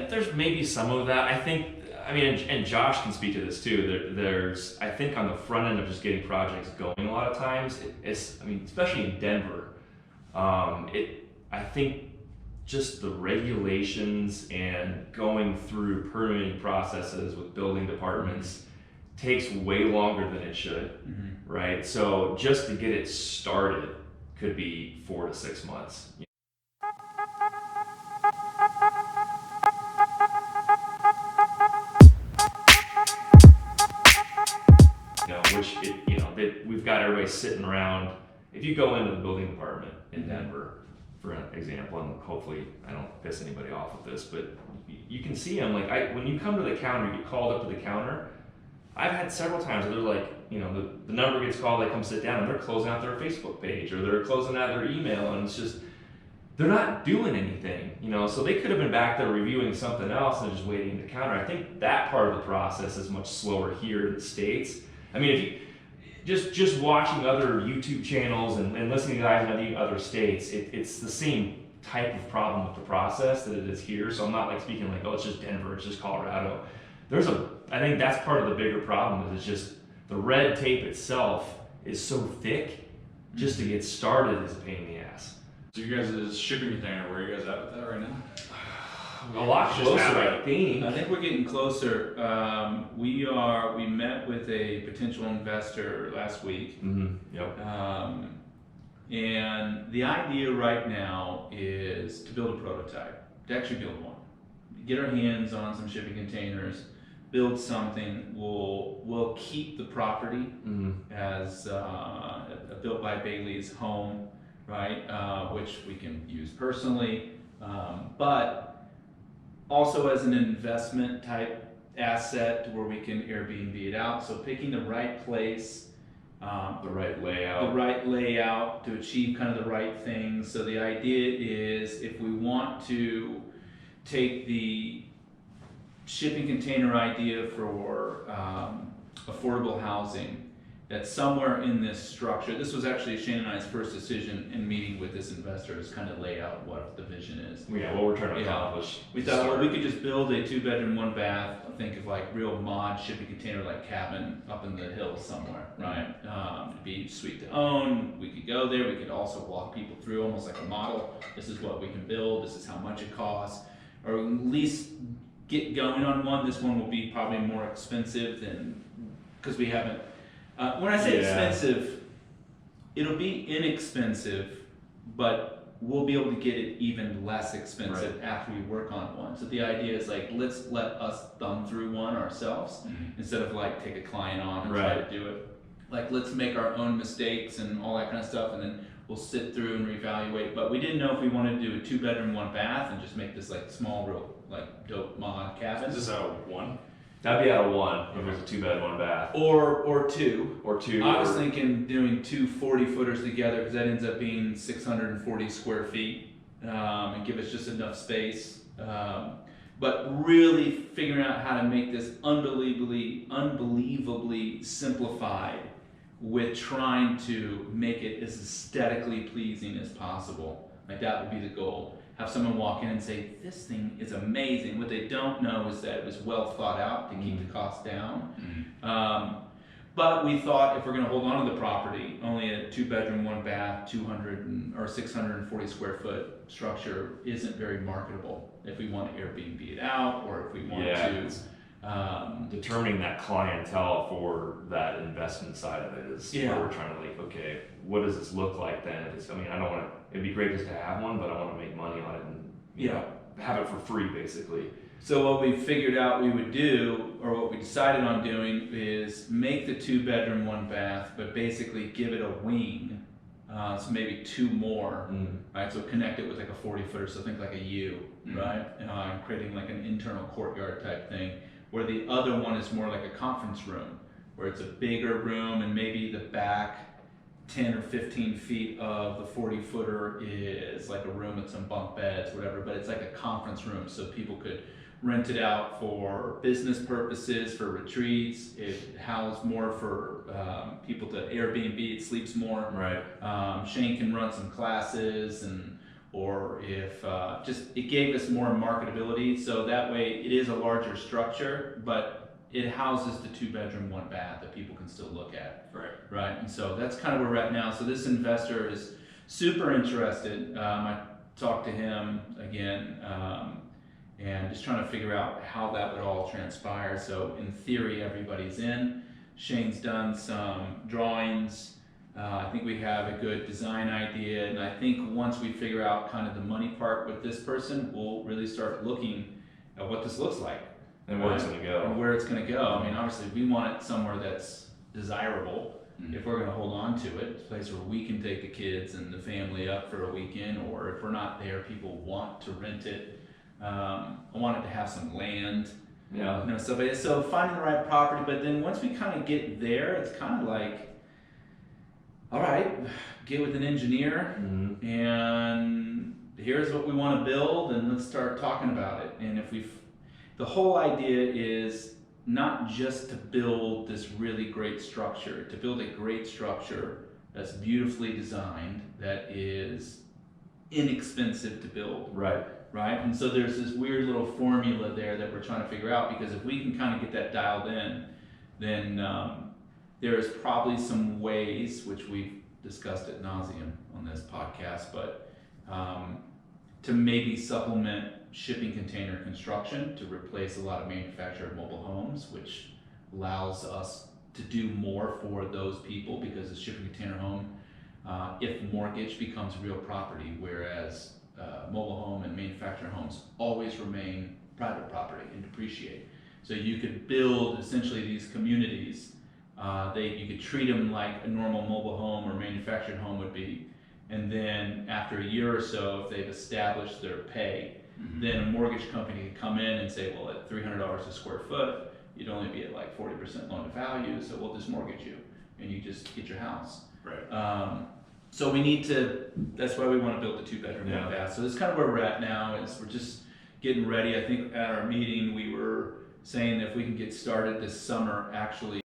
There's maybe some of that. I mean, and Josh can speak to this too. There's, I think, on the front end of just getting projects going, a lot of times, I mean, especially in Denver, I think just the regulations and going through permitting processes with building departments takes way longer than it should, right? So just to get it started could be 4 to 6 months. We've got everybody sitting around. If you go into the building department in Denver, for an example, and hopefully I don't piss anybody off with this, but you can see them, like, when you come to the counter, you get called up to the counter. I've had several times where they're like, the number gets called, they come sit down, and they're closing out their Facebook page, or they're closing out their email, and it's just, they're not doing anything, so they could have been back there reviewing something else and just waiting to counter. I think that part of the process is much slower here in the States. I mean, if you just watching other YouTube channels and listening to guys in other states, it's the same type of problem with the process that it is here. So I'm not like speaking like, oh, it's just Denver, it's just Colorado. I think that's part of the bigger problem, is it's just the red tape itself is so thick, just to get started is a pain in the ass. So you guys' shipping container, where are you guys at with that right now? A lot closer, I think. I think we're getting closer. We met with a potential investor last week. Yep. And the idea right now is to build a prototype, to actually build one. Get our hands on some shipping containers, build something. We'll keep the property as a Built by Bailey's home, right? Which we can use personally, but also as an investment type asset to where we can Airbnb it out. So picking the right place, the right layout to achieve kind of the right things. So the idea is, if we want to take the shipping container idea for affordable housing, that somewhere in this structure, this was actually Shane and I's first decision in meeting with this investor, is kind of lay out what the vision is. Yeah, what we're trying to accomplish. We thought, well, we could just build a 2-bedroom, 1-bath, think of like real mod shipping container, like cabin up in the hills somewhere, right? It'd be sweet to own. We could go there. We could also walk people through, almost like a model. This is what we can build. This is how much it costs, or at least get going on one. This one will be probably more expensive than, because we haven't. When I say expensive, it'll be inexpensive, but we'll be able to get it even less expensive after we work on one. So the idea is, like, let's let us thumb through one ourselves instead of like take a client on and try to do it. Like, let's make our own mistakes and all that kind of stuff, and then we'll sit through and reevaluate. But we didn't know if we wanted to do a 2-bedroom, 1-bath and just make this like small, real like dope mod cabin. Is this out of one? That'd be out of one if it was a 2-bed, 1-bath. Or two. Or two. I was thinking doing 2 40-footers together, because that ends up being 640 square feet, and give us just enough space. But really figuring out how to make this unbelievably simplified, with trying to make it as aesthetically pleasing as possible. Like, that would be the goal. Have someone walk in and say, this thing is amazing. What they don't know is that it was well thought out to keep the cost down. But we thought, if we're going to hold on to the property, only a 2-bedroom, 1-bath, 640 square foot structure isn't very marketable. If we want to Airbnb it out, or if we want to determining that clientele for that investment side of it is where we're trying to, like, okay, what does this look like then? I don't want to, it'd be great just to have one, but I want to make money on it and you know, have it for free, basically. So what we figured out we would do, or what we decided on doing, is make the 2-bedroom, 1-bath, but basically give it a wing, so maybe 2 more, right? So connect it with like a 40-footer, so think like a U, right? Creating like an internal courtyard type thing, where the other one is more like a conference room, where it's a bigger room, and maybe the back 10 or 15 feet of the 40-footer is like a room with some bunk beds, whatever, but it's like a conference room, so people could rent it out for business purposes, for retreats. It housed more for people to Airbnb. It sleeps more. Right. Shane can run some classes and or if just it gave us more marketability. So that way it is a larger structure, but it houses the 2-bedroom, 1-bath that people can still look at. Right. Right. And so that's kind of where we're at now. So this investor is super interested. I talked to him again, and just trying to figure out how that would all transpire. So in theory, everybody's in. Shane's done some drawings. I think we have a good design idea, and I think once we figure out kind of the money part with this person, we'll really start looking at what this looks like And where it's gonna go. and where it's going to go. I mean, obviously, we want it somewhere that's desirable. If we're going to hold on to it, a place where we can take the kids and the family up for a weekend, or if we're not there, people want to rent it. I want it to have some land. Yeah. You know, so finding the right property, but then once we kind of get there, it's kind of like, all right, get with an engineer, Mhm. and here's what we want to build, and let's start talking about it. And if the whole idea is not just to build this really great structure, to build a great structure that's beautifully designed, that is inexpensive to build. Right. Right? And so there's this weird little formula there that we're trying to figure out, because if we can kind of get that dialed in, then there's probably some ways, which we've discussed ad nauseum on this podcast, but to maybe supplement shipping container construction to replace a lot of manufactured mobile homes, which allows us to do more for those people, because a shipping container home, if mortgage, becomes real property, whereas mobile home and manufactured homes always remain private property and depreciate. So you could build essentially these communities. You could treat them like a normal mobile home or manufactured home would be, and then after a year or so, if they've established their pay, then a mortgage company could come in and say, well, at $300 a square foot, you'd only be at like 40% loan to value, so we'll just mortgage you, and you just get your house. Right. So we need to, that's why we want to build the 2-bedroom, Yeah. 1-bath. So that's kind of where we're at now, is we're just getting ready. I think at our meeting, we were saying that if we can get started this summer, actually